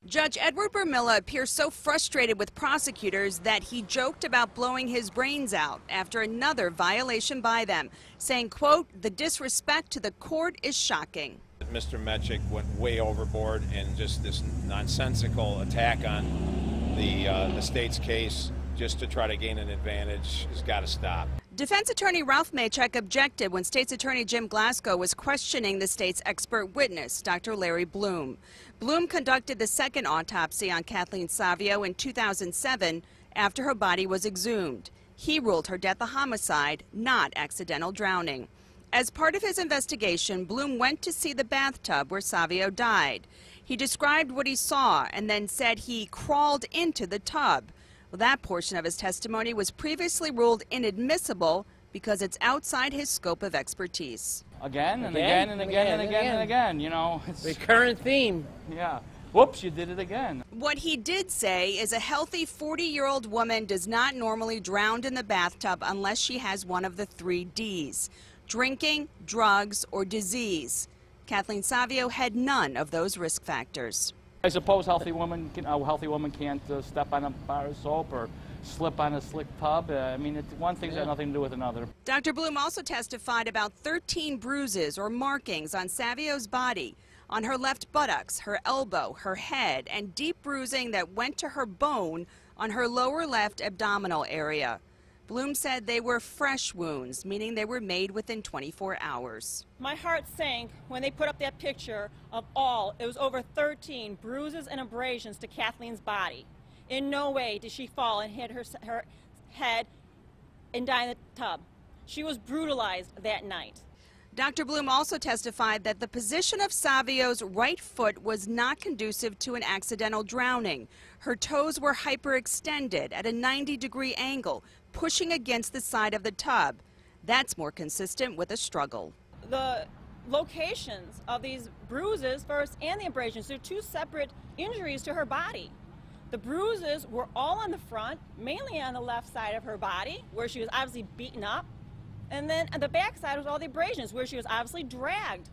Judge Edward Bermilla appears so frustrated with prosecutors that he joked about blowing his brains out after another violation by them, saying, quote, "The disrespect to the court is shocking." Mr. Metchik went way overboard, and just this nonsensical attack on the state's case just to try to gain an advantage has got to stop. Defense attorney Ralph Maychek objected when State's Attorney Jim Glasgow was questioning the state's expert witness, Dr. Larry Blum. Blum conducted the second autopsy on Kathleen Savio in 2007 after her body was exhumed. He ruled her death a homicide, not accidental drowning. As part of his investigation, Blum went to see the bathtub where Savio died. He described what he saw and then said he crawled into the tub. Well, that portion of his testimony was previously ruled inadmissible because it's outside his scope of expertise. Again and again and again and again and again, you know. It's recurrent theme. Yeah. Whoops, you did it again. What he did say is a healthy 40-year-old woman does not normally drown in the bathtub unless she has one of the 3 Ds: drinking, drugs, or disease. Kathleen Savio had none of those risk factors. I suppose a healthy woman can't step on a bar of soap or slip on a slick tub. I mean, one thing's got nothing to do with another. Dr. Blum also testified about 13 bruises or markings on Savio's body, on her left buttocks, her elbow, her head, and deep bruising that went to her bone on her lower left abdominal area. Blum said they were fresh wounds, meaning they were made within 24 hours. My heart sank when they put up that picture of it was over 13 bruises and abrasions to Kathleen's body. In no way did she fall and hit her head and die in the tub. She was brutalized that night. Dr. Blum also testified that the position of Savio's right foot was not conducive to an accidental drowning. Her toes were hyperextended at a 90-degree angle, pushing against the side of the tub. That's more consistent with a struggle. The locations of these bruises first and the abrasions, they're 2 separate injuries to her body. The bruises were all on the front, mainly on the left side of her body, where she was obviously beaten up. And then on the back side was all the abrasions, where she was obviously dragged.